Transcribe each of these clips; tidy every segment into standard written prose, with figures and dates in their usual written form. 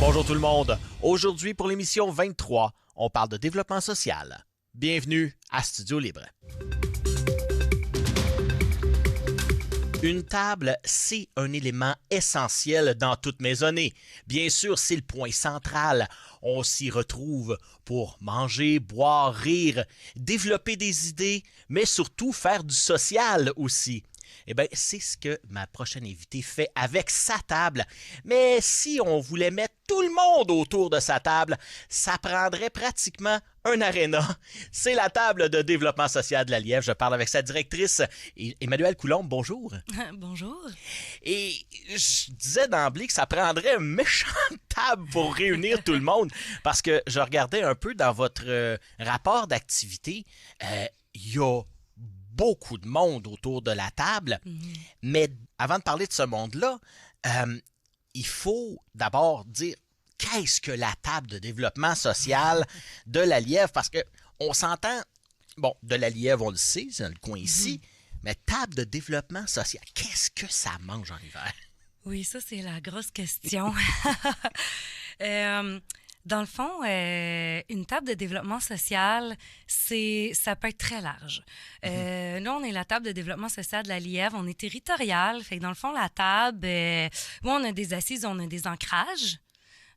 Bonjour tout le monde. Aujourd'hui, pour l'émission 23, on parle de développement social. Bienvenue à Studio Libre. Une table, c'est un élément essentiel dans toute maisonnée. Bien sûr, c'est le point central. On s'y retrouve pour manger, boire, rire, développer des idées, mais surtout faire du social aussi. Eh bien, c'est ce que ma prochaine invitée fait avec sa table. Mais si on voulait mettre tout le monde autour de sa table, ça prendrait pratiquement un aréna. C'est la table de développement social de la Lièvre. Je parle avec sa directrice, Emmanuelle Coulombe. Bonjour. Bonjour. Et je disais d'emblée que ça prendrait une méchante table pour réunir tout le monde, parce que je regardais un peu dans votre rapport d'activité. Il y a beaucoup de monde autour de la table, mais avant de parler de ce monde-là, il faut d'abord dire qu'est-ce que la table de développement social de la Lièvre, parce que on s'entend, bon, de la Lièvre, on le sait, c'est dans le coin ici, mais table de développement social, qu'est-ce que ça mange en hiver? Oui, ça, c'est la grosse question. Dans le fond, une table de développement social, ça peut être très large. Nous, on est la table de développement social de la Lièvre. On est territorial. Fait que dans le fond, la table, on a des assises, on a des ancrages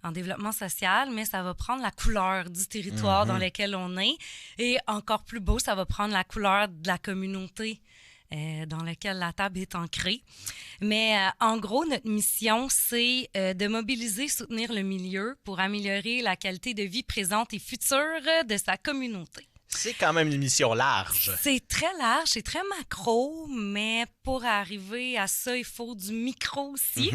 en développement social, mais ça va prendre la couleur du territoire dans lequel on est. Et encore plus beau, ça va prendre la couleur de la communauté dans laquelle la table est ancrée. Mais en gros, notre mission, c'est de mobiliser, soutenir le milieu pour améliorer la qualité de vie présente et future de sa communauté. C'est quand même une mission large. C'est très large, c'est très macro, mais pour arriver à ça, il faut du micro aussi.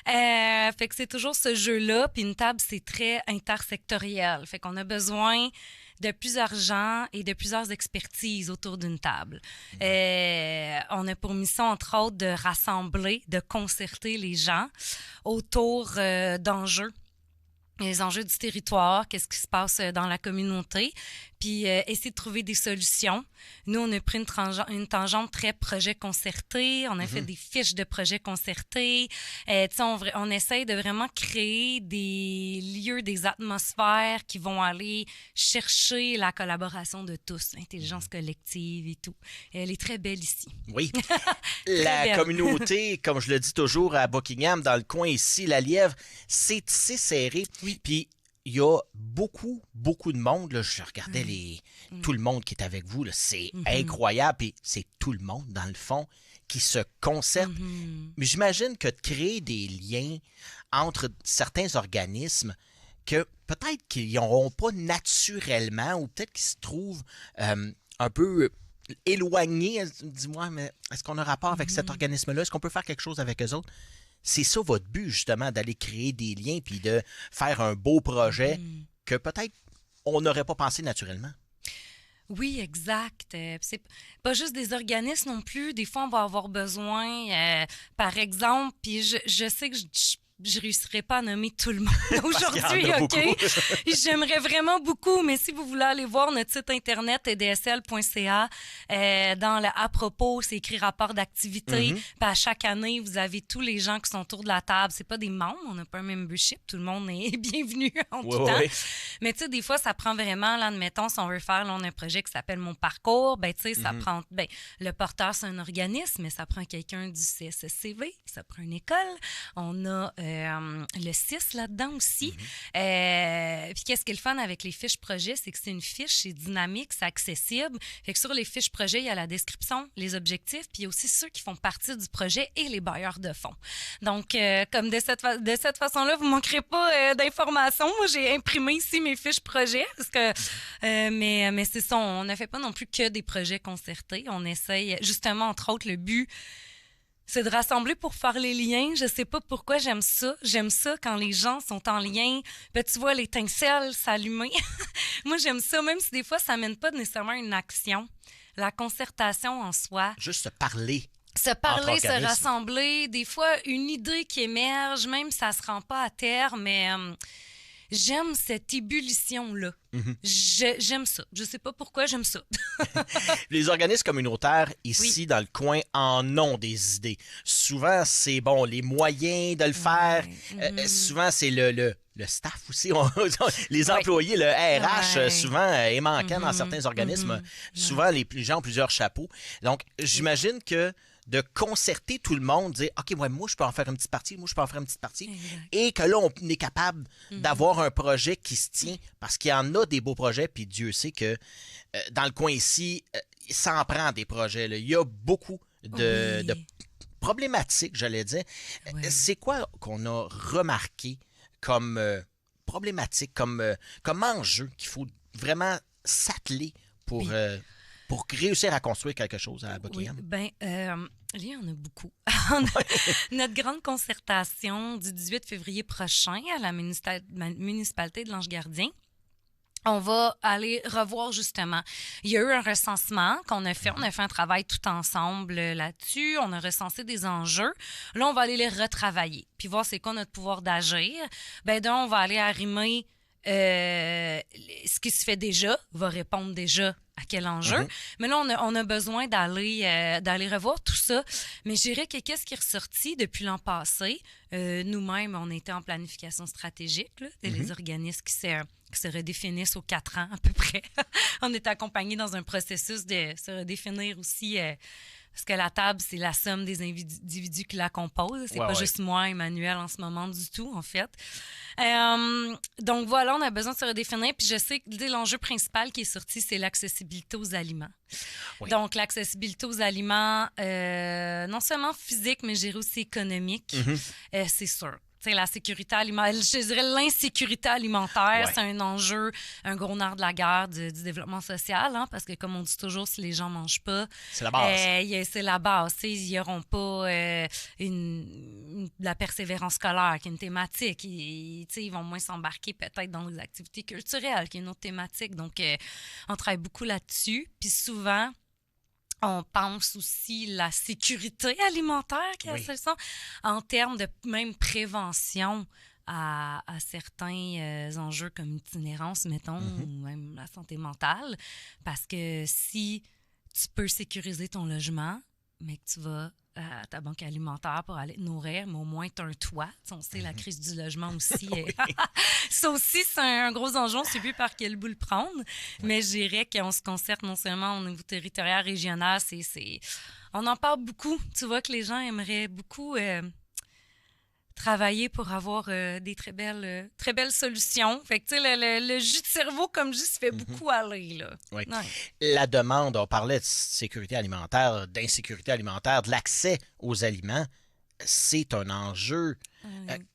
Fait que c'est toujours ce jeu-là, puis une table, c'est très intersectoriel. Fait qu'on a besoin de plusieurs gens et de plusieurs expertises autour d'une table. On a pour mission, entre autres, de rassembler, de concerter les gens autour d'enjeux. Les enjeux du territoire, qu'est-ce qui se passe dans la communauté, puis essayer de trouver des solutions. Nous, on a pris une tangente très projet concerté, on a fait des fiches de projets concertés. On essaye de vraiment créer des lieux, des atmosphères qui vont aller chercher la collaboration de tous, l'intelligence collective et tout. Elle est très belle ici. Oui. La communauté, comme je le dis toujours à Buckingham, dans le coin ici, la Lièvre, c'est tissé serré. Oui. Puis, il y a beaucoup de monde. Là, je regardais tout le monde qui est avec vous. Là, c'est incroyable. Puis c'est tout le monde, dans le fond, qui se concerte. Mais j'imagine que de créer des liens entre certains organismes que peut-être qu'ils n'auront pas naturellement ou peut-être qu'ils se trouvent un peu éloignés. Dis-moi, mais est-ce qu'on a rapport avec cet organisme-là? Est-ce qu'on peut faire quelque chose avec eux autres? C'est ça votre but, justement, d'aller créer des liens puis de faire un beau projet que peut-être on n'aurait pas pensé naturellement. Oui, exact. C'est pas juste des organismes non plus. Des fois, on va avoir besoin, par exemple, puis je sais que je réussirai pas à nommer tout le monde aujourd'hui, OK? J'aimerais vraiment beaucoup, mais si vous voulez aller voir notre site internet edsl.ca, dans le à propos, c'est écrit rapport d'activité. Puis à chaque année, vous avez tous les gens qui sont autour de la table. C'est pas des membres, on n'a pas un membership, tout le monde est bienvenu en tout temps. Mais tu sais, des fois, ça prend vraiment, là, admettons, si on veut faire, là, on a un projet qui s'appelle Mon Parcours, ben tu sais, ça prend, le porteur, c'est un organisme, mais ça prend quelqu'un du CSSCV, ça prend une école. On a le 6 là-dedans aussi. Puis qu'est-ce qui est le fun avec les fiches projets, c'est que c'est une fiche, c'est dynamique, c'est accessible. Fait que sur les fiches projets, il y a la description, les objectifs, puis il y a aussi ceux qui font partie du projet et les bailleurs de fonds. Donc, comme de cette façon-là, vous ne manquerez pas d'informations. Moi, j'ai imprimé ici mes fiches projets, parce que, mais c'est ça, on ne fait pas non plus que des projets concertés. On essaye, justement, entre autres, le but, c'est de rassembler pour faire les liens. Je sais pas pourquoi j'aime ça. J'aime ça quand les gens sont en lien. Ben, tu vois l'étincelle s'allumer. Moi, j'aime ça, même si des fois, ça mène pas nécessairement une action. La concertation en soi. Juste se parler. Se parler, se rassembler. Des fois, une idée qui émerge, même si ça se rend pas à terme, mais j'aime cette ébullition-là. J'aime ça. Je sais pas pourquoi, j'aime ça. Les organismes communautaires ici Oui. dans le coin en ont des idées. Souvent, c'est bon, les moyens de le faire. Souvent, c'est le staff aussi. Les employés, le RH, Ouais. souvent, est manquant dans certains organismes. Souvent, les gens ont plusieurs chapeaux. Donc, j'imagine que de concerter tout le monde, dire OK, ouais, moi, je peux en faire une petite partie, moi, je peux en faire une petite partie. Exact. Et que là, on est capable d'avoir un projet qui se tient parce qu'il y en a des beaux projets, puis Dieu sait que dans le coin ici, ça en prend des projets, là. Il y a beaucoup de Oui. problématiques, j'allais dire. Ouais. C'est quoi qu'on a remarqué comme problématique, comme enjeu qu'il faut vraiment s'atteler Oui. pour réussir à construire quelque chose à Oui, Buckingham? bien, il y en a beaucoup. Notre grande concertation du 18 février prochain à la municipalité de l'Ange-Gardien, on va aller revoir justement. Il y a eu un recensement qu'on a fait. On a fait un travail tout ensemble là-dessus. On a recensé des enjeux. Là, on va aller les retravailler puis voir c'est quoi notre pouvoir d'agir. Bien, donc, on va aller arrimer ce qui se fait déjà, va répondre déjà à quel enjeu. Mais là, on a besoin d'aller revoir tout ça. Mais je dirais que qu'est-ce qui est ressorti depuis l'an passé? Nous-mêmes, on était en planification stratégique, là, les organismes qui se redéfinissent aux 4 ans à peu près. On est accompagnés dans un processus de se redéfinir aussi, parce que la table, c'est la somme des individus qui la composent. C'est pas juste moi, Emmanuel, en ce moment du tout, en fait. Donc voilà, on a besoin de se redéfinir. Puis je sais que l'enjeu principal qui est sorti, c'est l'accessibilité aux aliments. Oui. Donc l'accessibilité aux aliments, non seulement physique, mais je dirais aussi économique, c'est sûr. Tu sais, la sécurité alimentaire, je dirais l'insécurité alimentaire, Ouais. c'est un enjeu, un gros nerf de la guerre du développement social, hein, parce que comme on dit toujours, si les gens mangent pas, C'est la base. c'est la base. Tu sais, ils n'auront pas de la persévérance scolaire, qui est une thématique. Tu sais, ils vont moins s'embarquer peut-être dans les activités culturelles, qui est une autre thématique. Donc, on travaille beaucoup là-dessus. Puis souvent, on pense aussi la sécurité alimentaire qui Oui. est ça, en termes de même prévention à certains enjeux comme l'itinérance, mettons, ou même la santé mentale. Parce que si tu peux sécuriser ton logement, mais que tu vas à ta banque alimentaire pour aller te nourrir, mais au moins tu as un toit. Tu sais, on sait, la crise du logement aussi. Ça aussi, c'est un gros enjeu. On ne sait plus par quel bout le prendre. Mais je dirais qu'on se concerte non seulement au niveau territorial, régional, on en parle beaucoup. Tu vois que les gens aimeraient beaucoup travailler pour avoir des très belles solutions. Fait que, tu sais, le jus de cerveau, comme je dis, se fait beaucoup aller, là. Oui. Ouais. La demande, on parlait de sécurité alimentaire, d'insécurité alimentaire, de l'accès aux aliments, c'est un enjeu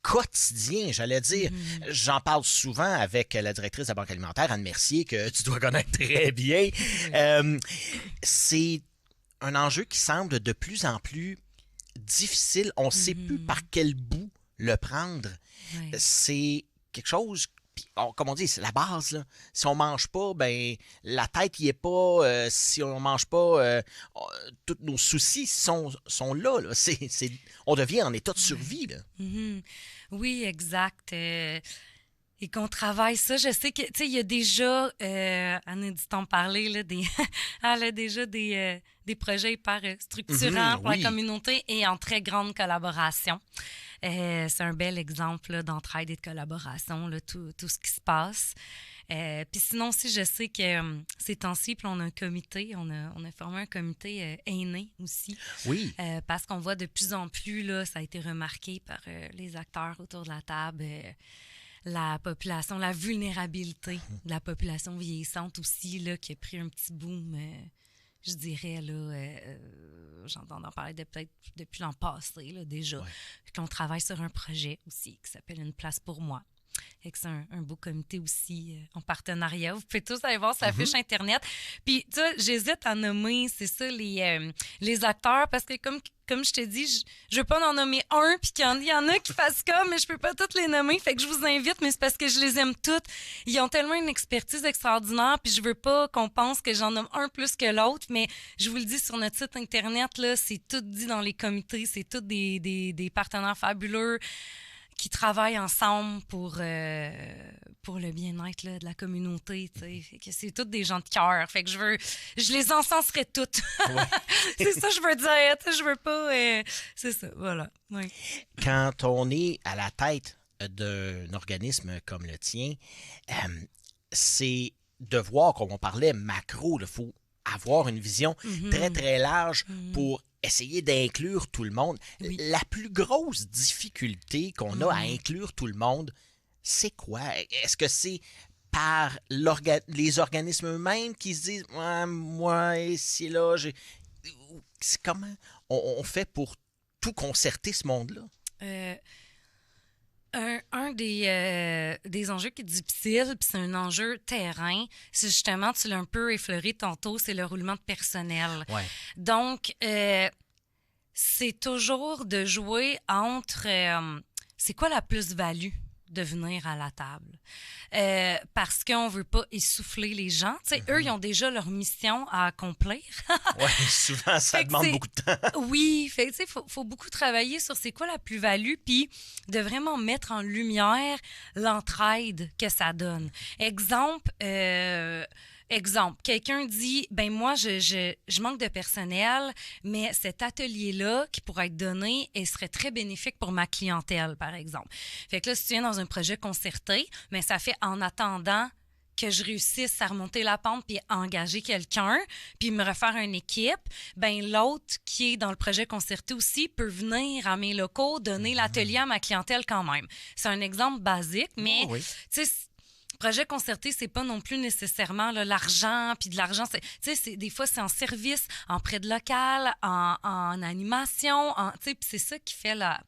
quotidien, j'allais dire. J'en parle souvent avec la directrice de la Banque alimentaire, Anne Mercier, que tu dois connaître très bien. C'est un enjeu qui semble de plus en plus difficile. On ne sait plus par quel bout le prendre. Ouais. C'est quelque chose, comme on dit, c'est la base. Là. Si on mange pas, ben la tête y est pas. Si on mange pas, tous nos soucis sont là. Là. On devient en état de survie. Là. Oui, exact. Et qu'on travaille ça. Je sais que, tu sais, il y a déjà, Anne a dit t'en parler, là, elle a déjà des projets hyper structurants pour oui. la communauté et en très grande collaboration. C'est un bel exemple là, d'entraide et de collaboration, là, tout ce qui se passe. Puis sinon aussi, je sais que ces temps-ci, puis on a un comité, on a formé un comité aîné aussi. Oui. Parce qu'on voit de plus en plus, là, ça a été remarqué par les acteurs autour de la table, la population, la vulnérabilité de la population vieillissante aussi, là, qui a pris un petit boom, je dirais, là, j'entends en parler peut-être depuis l'an passé, là, déjà. Ouais. Puis qu'on travaille sur un projet aussi qui s'appelle Une place pour moi. Et que c'est un beau comité aussi en partenariat. Vous pouvez tous aller voir sa fiche Internet. Puis, tu vois, j'hésite à nommer, c'est ça, les acteurs, parce que comme je te dis, je veux pas en nommer un, puis qu'il y en a qui fassent comme, mais je peux pas toutes les nommer. Fait que je vous invite, mais c'est parce que je les aime toutes. Ils ont tellement une expertise extraordinaire, puis je veux pas qu'on pense que j'en nomme un plus que l'autre, mais je vous le dis sur notre site Internet, là, c'est tout dit dans les comités, c'est tous des partenaires fabuleux. qui travaillent ensemble pour le bien-être là, de la communauté, tu sais. Fait que c'est toutes des gens de cœur. Fait que je les encenserais toutes. Ouais. C'est ça que je veux dire. Tu sais, je veux pas... c'est ça, voilà. Oui. Quand on est à la tête d'un organisme comme le tien, c'est de voir, comme on parlait, macro. Il faut avoir une vision très, très large pour essayer d'inclure tout le monde. Oui. La plus grosse difficulté qu'on a à inclure tout le monde, c'est quoi? Est-ce que c'est par les organismes eux-mêmes qui se disent ouais, moi, ici, là, c'est comment on fait pour tout concerter ce monde-là? Un des enjeux qui est difficile, puis c'est un enjeu terrain, c'est justement, tu l'as un peu effleuré tantôt, c'est le roulement de personnel. Ouais. Donc, c'est toujours de jouer entre c'est quoi la plus-value de venir à la table. Parce qu'on veut pas essouffler les gens. Tu sais, eux, ils ont déjà leur mission à accomplir. Oui, souvent, ça demande beaucoup de temps. Oui, fait tu sais, faut beaucoup travailler sur c'est quoi la plus-value, puis de vraiment mettre en lumière l'entraide que ça donne. Exemple, quelqu'un dit, ben moi, je manque de personnel, mais cet atelier-là qui pourrait être donné, il serait très bénéfique pour ma clientèle, par exemple. Fait que là, si tu viens dans un projet concerté, mais ça fait en attendant que je réussisse à remonter la pente puis engager quelqu'un, puis me refaire une équipe, ben l'autre qui est dans le projet concerté aussi peut venir à mes locaux, donner l'atelier à ma clientèle quand même. C'est un exemple basique, mais tu sais, projet concerté, c'est pas non plus nécessairement là, l'argent, puis de l'argent, des fois c'est en service, en prêt de local, en animation, puis c'est ça qui fait la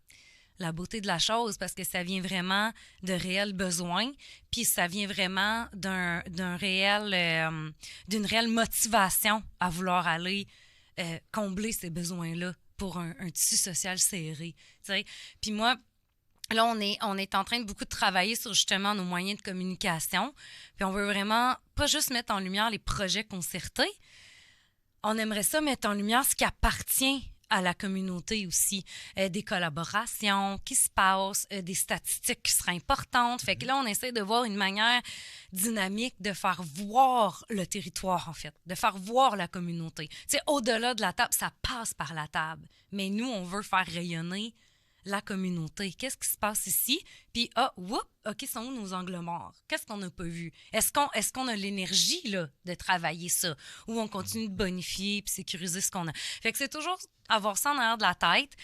beauté de la chose, parce que ça vient vraiment de réels besoins, puis ça vient vraiment d'une réelle motivation à vouloir aller combler ces besoins-là pour un tissu social serré. Puis moi, là, on est en train de beaucoup de travailler sur justement nos moyens de communication. Puis on veut vraiment pas juste mettre en lumière les projets concertés. On aimerait ça mettre en lumière ce qui appartient à la communauté aussi. Des collaborations qui se passent, des statistiques qui seraient importantes. Fait que là, on essaie de voir une manière dynamique de faire voir le territoire, en fait, de faire voir la communauté. Tu sais, au-delà de la table, ça passe par la table. Mais nous, on veut faire rayonner la communauté. Qu'est-ce qui se passe ici? Puis, OK, sont où nos angles morts? Qu'est-ce qu'on n'a pas vu? Est-ce qu'on a l'énergie là, de travailler ça? Ou on continue de bonifier puis sécuriser ce qu'on a? Fait que c'est toujours avoir ça en arrière de la tête.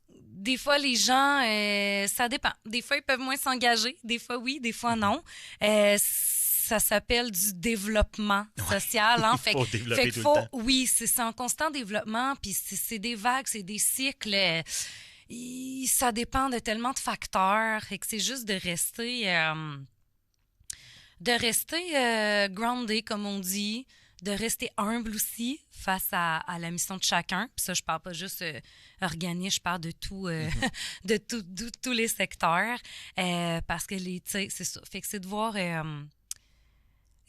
Des fois, les gens, ça dépend. Des fois, ils peuvent moins s'engager. Des fois, oui, des fois, non. Ça s'appelle du développement social. Hein? Il faut développer tout le temps. Oui, c'est en constant développement, puis c'est des vagues, c'est des cycles. Ça dépend de tellement de facteurs. Et que c'est juste de rester grounded, comme on dit, de rester humble aussi face à la mission de chacun. Puis ça, je parle pas juste organisme, je parle de tout, de tous les secteurs. Parce que c'est ça. Fait que c'est de voir...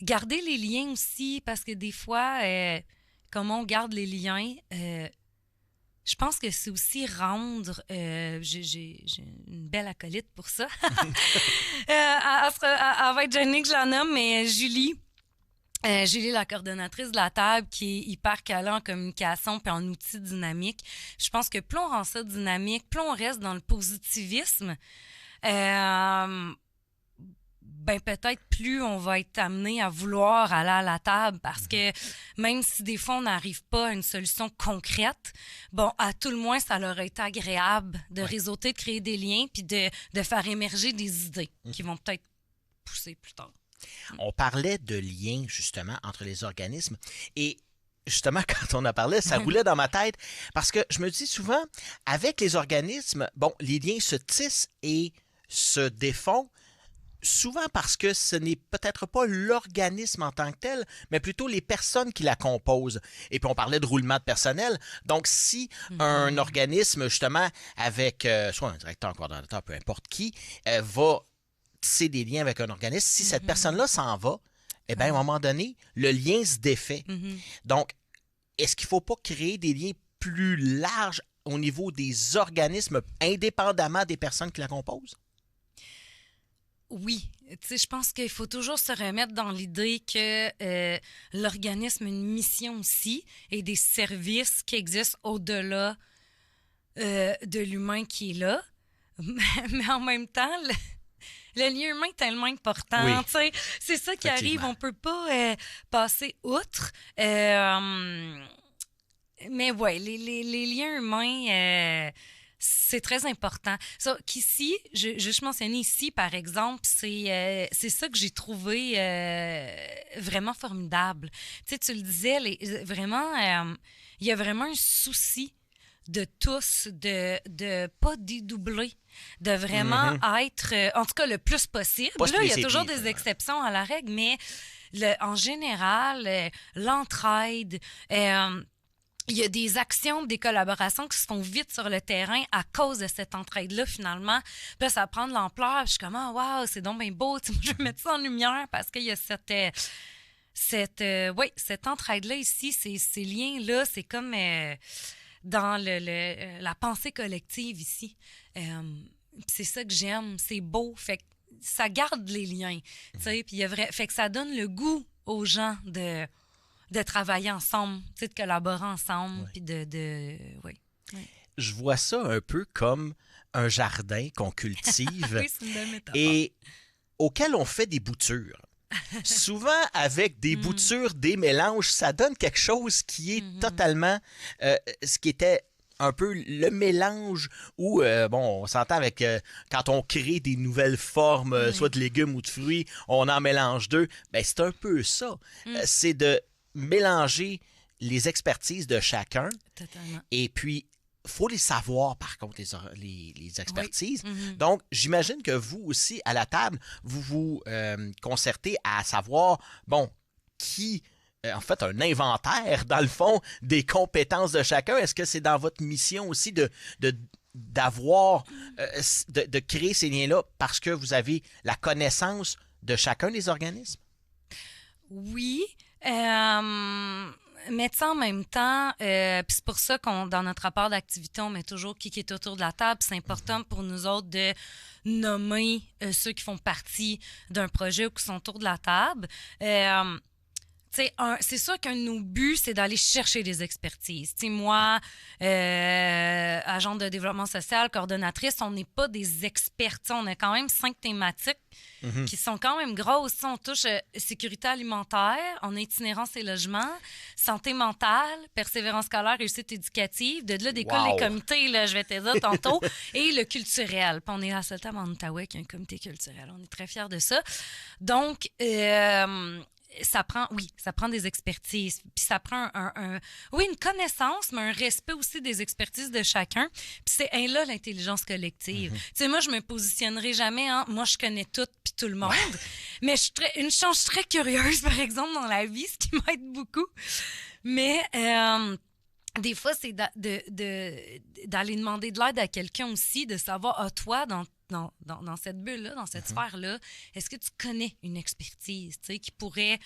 garder les liens aussi, parce que des fois, comment on garde les liens, je pense que c'est aussi rendre... j'ai une belle acolyte pour ça. Elle va être gênée que je la nomme, mais Julie, la coordonnatrice de la table, qui est hyper calée en communication puis en outils dynamiques. Je pense que plus on rend ça dynamique, plus on reste dans le positivisme, ben peut-être plus on va être amené à vouloir aller à la table, parce que même si des fois on n'arrive pas à une solution concrète, bon, à tout le moins, ça leur a été agréable de réseauter, de créer des liens puis de faire émerger des idées qui vont peut-être pousser plus tard. On parlait de liens, justement, entre les organismes, et justement, quand on en parlait, ça roulait dans ma tête, parce que je me dis souvent, avec les organismes, bon, les liens se tissent et se défont, souvent parce que ce n'est peut-être pas l'organisme en tant que tel, mais plutôt les personnes qui la composent. Et puis on parlait de roulement de personnel. Donc si un organisme, justement, avec soit un directeur, un coordonnateur, peu importe qui, va tisser des liens avec un organisme, si cette personne-là s'en va, eh bien, à un moment donné, le lien se défait. Donc, est-ce qu'il ne faut pas créer des liens plus larges au niveau des organismes, indépendamment des personnes qui la composent? Oui, tu sais, je pense qu'il faut toujours se remettre dans l'idée que l'organisme a une mission aussi et des services qui existent au-delà de l'humain qui est là. Mais en même temps, le lien humain est tellement important. Oui, Tu sais, c'est ça qui arrive, on peut pas passer outre. Mais ouais, les liens humains, c'est très important. Ça, qu'ici, je mentionner ici, par exemple, c'est ça que j'ai trouvé vraiment formidable. Tu sais, tu le disais, vraiment, il y a vraiment un souci de tous, de pas dédoubler, de vraiment être, en tout cas, le plus possible. Pas se Là, il y a laisser toujours vivre, des exceptions à la règle, mais en général, l'entraide, il y a des actions, des collaborations qui se font vite sur le terrain à cause de cette entraide-là, finalement. Puis là, ça prend de l'ampleur. Puis je suis comme, ah, wow, c'est donc bien beau. Tu sais, je vais mettre ça en lumière parce qu'il y a cette entraide-là ici, ces liens-là, c'est comme dans la pensée collective ici. C'est ça que j'aime. C'est beau. Fait que ça garde les liens. Tu sais, puis fait que ça donne le goût aux gens de travailler ensemble, tu sais, de collaborer ensemble, puis oui. Je vois ça un peu comme un jardin qu'on cultive Oui, c'est une belle métaphore. et auquel on fait des boutures. Souvent, avec des boutures, des mélanges, ça donne quelque chose qui est totalement ce qui était un peu le mélange où, on s'entend avec quand on crée des nouvelles formes, soit de légumes ou de fruits, on en mélange deux. Ben, c'est un peu ça. C'est de mélanger les expertises de chacun. Totalement. Et puis, il faut les savoir, par contre, les expertises. Oui. Donc, j'imagine que vous aussi, à la table, vous vous concertez à savoir, qui, en fait, un inventaire, dans le fond, des compétences de chacun. Est-ce que c'est dans votre mission aussi d'avoir, de créer ces liens-là parce que vous avez la connaissance de chacun des organismes? Oui. Mais tu sais, en même temps, puis c'est pour ça dans notre rapport d'activité, on met toujours qui est autour de la table. C'est important pour nous autres de nommer ceux qui font partie d'un projet ou qui sont autour de la table. C'est sûr qu'un de nos buts, c'est d'aller chercher des expertises. T'sais, moi, agente de développement social, coordonnatrice, on n'est pas des experts. T'sais, on a quand même 5 thématiques qui sont quand même grosses. T'sais, on touche sécurité alimentaire, on a itinérance et logement, santé mentale, persévérance scolaire, réussite éducative, de là, d'école, Wow. les comités, là, je vais te dire tantôt, et le culturel. Puis on est à la seule table en Outaouais qui a un comité culturel. On est très fiers de ça. Donc, ça prend des expertises, puis ça prend une connaissance, mais un respect aussi des expertises de chacun. Puis c'est là l'intelligence collective. Tu sais, moi, je me positionnerai jamais moi, je connais tout puis tout le monde, mais je suis très curieuse, par exemple, dans la vie, ce qui m'aide beaucoup. Mais des fois, c'est d'aller demander de l'aide à quelqu'un aussi, de savoir, toi, dans cette bulle-là, dans cette sphère-là, est-ce que tu connais une expertise, tu sais, qui pourrait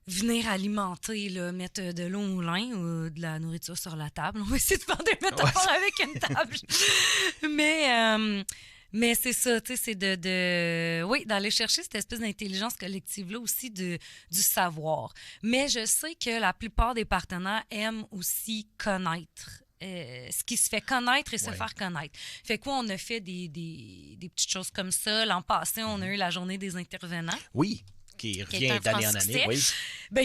venir alimenter, là, mettre de l'eau au moulin ou de la nourriture sur la table? On va essayer de faire des métaphores avec une table. Mais c'est ça, tu sais, c'est d'aller chercher cette espèce d'intelligence collective-là aussi du savoir. Mais je sais que la plupart des partenaires aiment aussi connaître ce qui se fait connaître et se faire connaître. Fait quoi, on a fait des petites choses comme ça. L'an passé, on a eu la journée des intervenants. Oui, qui revient d'année en année. Oui.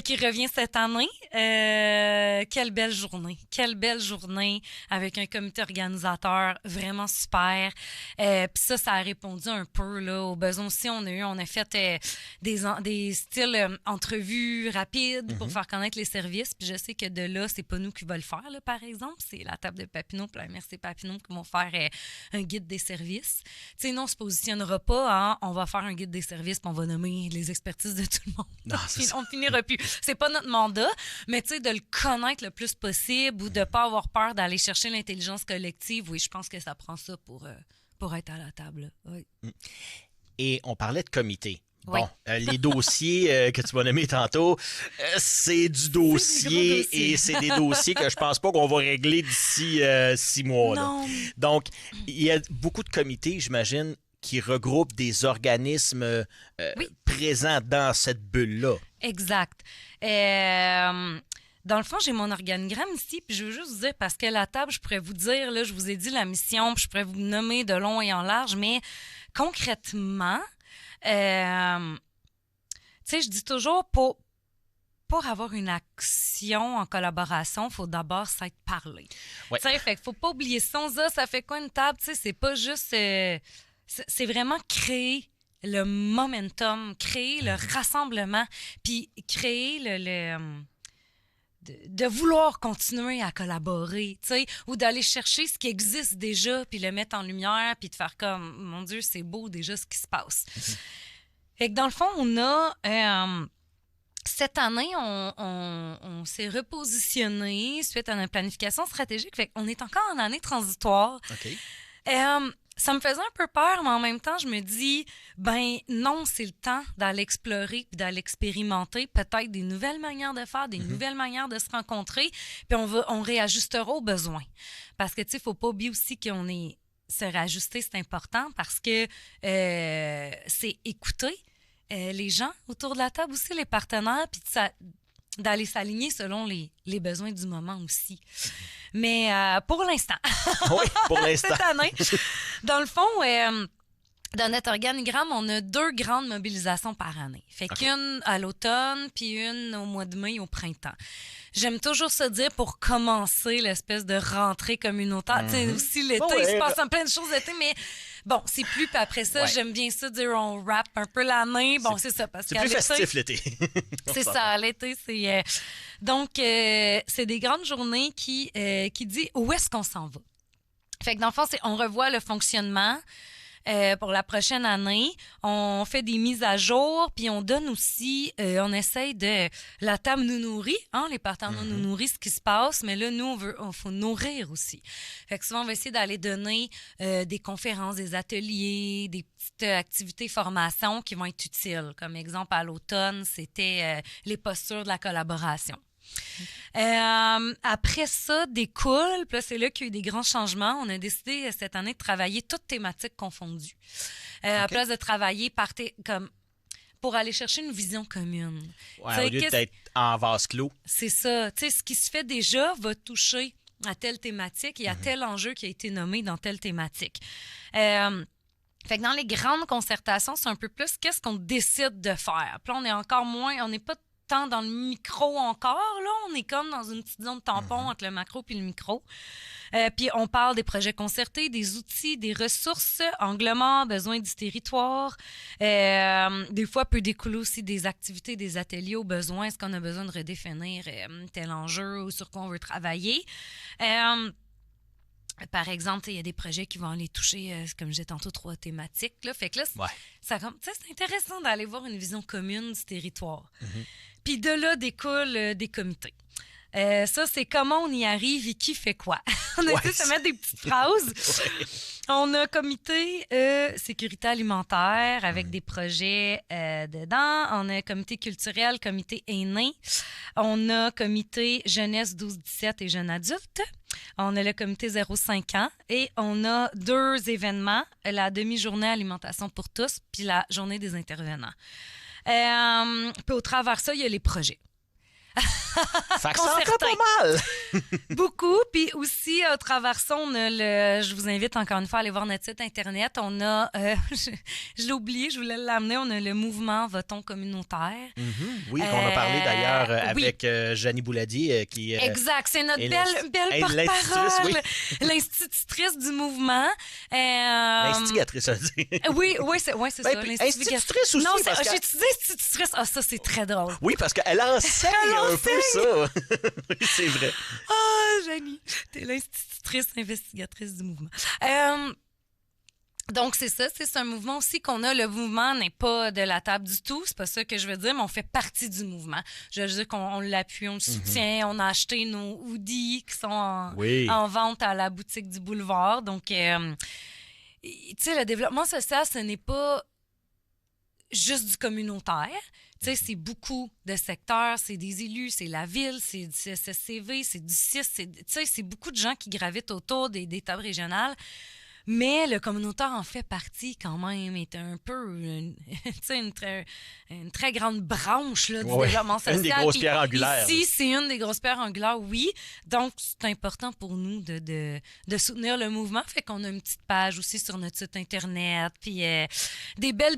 Qui revient cette année. Quelle belle journée. Quelle belle journée avec un comité organisateur vraiment super. Puis ça a répondu un peu là, aux besoins aussi. On a fait des styles entrevues rapides pour faire connaître les services. Puis je sais que de là, c'est pas nous qui va le faire, là, par exemple. C'est la table de Papineau puis la Merci Papineau qui vont faire un guide des services. Tu sais, nous, on se positionnera pas on va faire un guide des services puis on va nommer les expertises de tout le monde. Non, On finira plus. C'est pas notre mandat, mais tu sais, de le connaître le plus possible ou de pas avoir peur d'aller chercher l'intelligence collective, oui, je pense que ça prend ça pour être à la table. Oui. Et on parlait de comité. Oui. Bon, les dossiers que tu m'as nommés tantôt, c'est du dossier et c'est des dossiers que je pense pas qu'on va régler d'ici 6 mois. Là. Non. Donc, il y a beaucoup de comités, j'imagine, qui regroupent des organismes présents dans cette bulle-là. Exact. Dans le fond, j'ai mon organigramme ici, puis je veux juste vous dire, parce que la table, je pourrais vous dire, là, je vous ai dit la mission, puis je pourrais vous nommer de long et en large, mais concrètement, tu sais, je dis toujours, pour avoir une action en collaboration, il faut d'abord s'être parlé. Ouais. Tu sais, fait qu'il faut pas oublier ça. On se dit, ça fait quoi une table? Tu sais, c'est pas juste... c'est vraiment créer le momentum, créer le rassemblement, puis créer de vouloir continuer à collaborer, tu sais, ou d'aller chercher ce qui existe déjà, puis le mettre en lumière, puis de faire comme, mon Dieu, c'est beau déjà ce qui se passe. Fait que dans le fond, on a... cette année, on s'est repositionné suite à notre planification stratégique. Fait qu'on est encore en année transitoire. OK. Ça me faisait un peu peur, mais en même temps, je me dis, ben non, c'est le temps d'aller explorer puis d'aller expérimenter peut-être des nouvelles manières de faire, des nouvelles manières de se rencontrer, puis on réajustera aux besoins. Parce que, tu sais, il ne faut pas oublier aussi qu'on est... Se réajuster, c'est important parce que c'est écouter les gens autour de la table aussi, les partenaires, puis d'aller s'aligner selon les besoins du moment aussi. Mais pour l'instant, Oui, pour l'instant. cette année, dans le fond, dans notre organigramme, on a 2 grandes mobilisations par année. Fait qu'une à l'automne, puis une au mois de mai, au printemps. J'aime toujours se dire pour commencer l'espèce de rentrée communautaire. Tu sais, aussi l'été, il se passe plein de choses l'été, mais bon, c'est plus. Puis après ça, j'aime bien ça dire on wrap un peu l'année. Bon, c'est ça. Parce c'est plus festif l'été. C'est ça, l'été, c'est... Donc, c'est des grandes journées qui disent où est-ce qu'on s'en va. Fait que dans le fond, on revoit le fonctionnement pour la prochaine année. On fait des mises à jour, puis on donne aussi, on essaye de... La table nous nourrit, hein, les partenaires nous nourrissent ce qui se passe, mais là, nous, on faut nourrir aussi. Fait que souvent, on va essayer d'aller donner des conférences, des ateliers, des petites activités formation qui vont être utiles. Comme exemple, à l'automne, c'était les postures de la collaboration. Après ça, découle, puis là, c'est là qu'il y a eu des grands changements. On a décidé cette année de travailler toutes thématiques confondues. À place de travailler comme pour aller chercher une vision commune. Ouais, au lieu d'être en vase clos. C'est ça. Tu sais, ce qui se fait déjà va toucher à telle thématique et à tel enjeu qui a été nommé dans telle thématique. Fait que dans les grandes concertations, c'est un peu plus qu'est-ce qu'on décide de faire. Puis là, on est encore moins, on n'est pas tant dans le micro encore, là. On est comme dans une petite zone tampon entre le macro puis le micro. Puis on parle des projets concertés, des outils, des ressources, angle mort, besoin du territoire. Des fois, peut découler aussi des activités, des ateliers au besoin. Est-ce qu'on a besoin de redéfinir tel enjeu ou sur quoi on veut travailler? Par exemple, il y a des projets qui vont aller toucher, comme je disais tantôt, 3 thématiques. Là. Fait que là, c'est intéressant d'aller voir une vision commune du territoire. Puis de là découlent des comités. Ça, c'est comment on y arrive et qui fait quoi. On a essayé de se mettre des petites phrases. On a comité sécurité alimentaire avec des projets dedans. On a comité culturel, comité aîné. On a comité jeunesse 12-17 et jeunes adultes. On a le comité 0-5 ans et on a 2 événements, la demi-journée alimentation pour tous puis la journée des intervenants. Puis au travers de ça, il y a les projets. Fait que c'est encore pas mal. Beaucoup. Puis aussi, au travers ça, on a je vous invite encore une fois à aller voir notre site Internet. On a, je l'ai oublié, je voulais l'amener, on a le mouvement Votons communautaire. Oui, qu'on a parlé d'ailleurs avec Janie Bouladier. Qui, exact, c'est notre belle porte-parole. L'institutrice du mouvement. L'instigatrice, à dire. Oui, c'est ça. Institutrice aussi. Non, j'ai utilisé institutrice. Ah, ça, c'est très drôle. Oui, parce qu'elle enseigne un peu ça. Oui, c'est vrai. Janie, t'es l'institutrice investigatrice du mouvement. Donc, c'est ça. C'est un mouvement aussi qu'on a. Le mouvement n'est pas de la table du tout. C'est pas ça que je veux dire, mais on fait partie du mouvement. Je veux dire qu'on l'appuie, on le soutient. On a acheté nos hoodies qui sont en vente à la boutique du boulevard. Donc, tu sais, le développement social, ce n'est pas juste du communautaire. Tu sais, c'est beaucoup de secteurs, c'est des élus, c'est la ville, c'est du SSCV, c'est du CIS, tu sais, c'est beaucoup de gens qui gravitent autour des tables régionales. Mais le communautaire en fait partie quand même, est un peu une très grande branche là, du développement social. Une des grosses pierres angulaires. Ici, c'est une des grosses pierres angulaires, oui. Donc, c'est important pour nous de soutenir le mouvement. Fait qu'on a une petite page aussi sur notre site Internet, puis des belles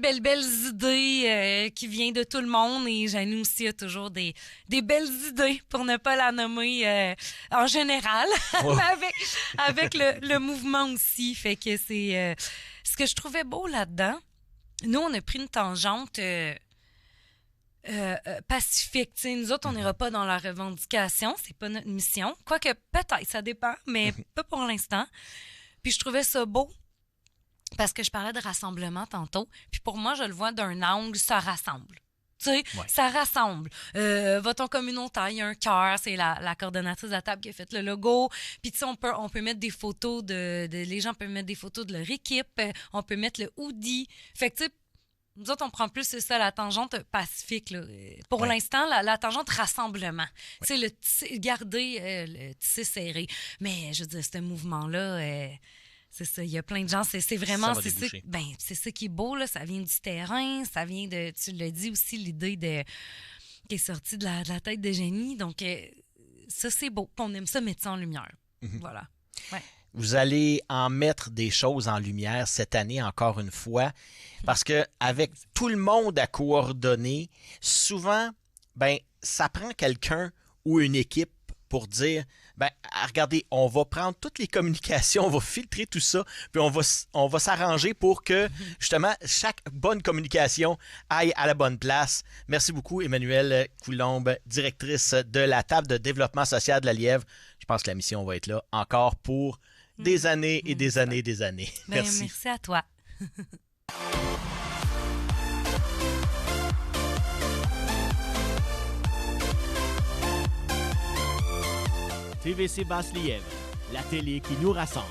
idées qui viennent de tout le monde. Et Janie aussi a toujours des belles idées, pour ne pas la nommer en général, mais avec le mouvement aussi. Fait que c'est ce que je trouvais beau là-dedans. Nous, on a pris une tangente pacifique. T'sais, nous autres, on n'ira pas dans la revendication. C'est pas notre mission. Quoique, peut-être, ça dépend, mais pas pour l'instant. Puis je trouvais ça beau parce que je parlais de rassemblement tantôt. Puis pour moi, je le vois d'un angle, ça rassemble. Tu sais, ça rassemble. Voton communautaire, il y a un cœur, c'est la coordonnatrice de la table qui a fait le logo. Puis tu sais, on peut mettre des photos les gens peuvent mettre des photos de leur équipe. On peut mettre le hoodie. Fait que tu sais, nous autres, on prend plus, c'est ça, la tangente pacifique. Là. Pour l'instant, la tangente rassemblement. Tu sais, garder le tissu serré. Mais je veux dire, ce mouvement-là... c'est ça, il y a plein de gens, c'est vraiment, c'est ça qui est beau, là, ça vient du terrain, ça vient de, tu l'as dit aussi, l'idée qui est sortie de la tête de Jenny, donc ça c'est beau, on aime ça mettre ça en lumière, voilà. Ouais. Vous allez en mettre des choses en lumière cette année encore une fois, parce que avec tout le monde à coordonner, souvent, ça prend quelqu'un ou une équipe pour dire, regardez, on va prendre toutes les communications, on va filtrer tout ça, puis on va s'arranger pour que, justement, chaque bonne communication aille à la bonne place. Merci beaucoup, Emmanuelle Coulombe, directrice de la table de développement social de la Lièvre. Je pense que la mission va être là encore pour des années et des années et des années. Merci. Merci à toi. TVC Basse-Lièvre, la télé qui nous rassemble.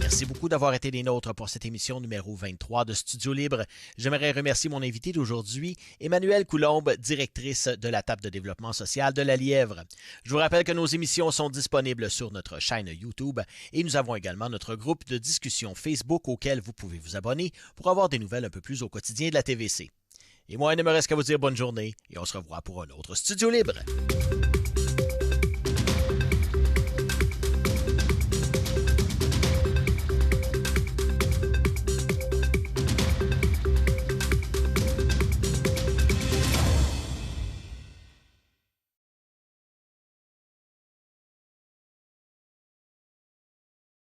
Merci beaucoup d'avoir été des nôtres pour cette émission numéro 23 de Studio Libre. J'aimerais remercier mon invité d'aujourd'hui, Emmanuelle Coulombe, directrice de la table de développement social de la Lièvre. Je vous rappelle que nos émissions sont disponibles sur notre chaîne YouTube et nous avons également notre groupe de discussion Facebook auquel vous pouvez vous abonner pour avoir des nouvelles un peu plus au quotidien de la TVC. Et moi, il ne me reste qu'à vous dire bonne journée et on se revoit pour un autre Studio Libre.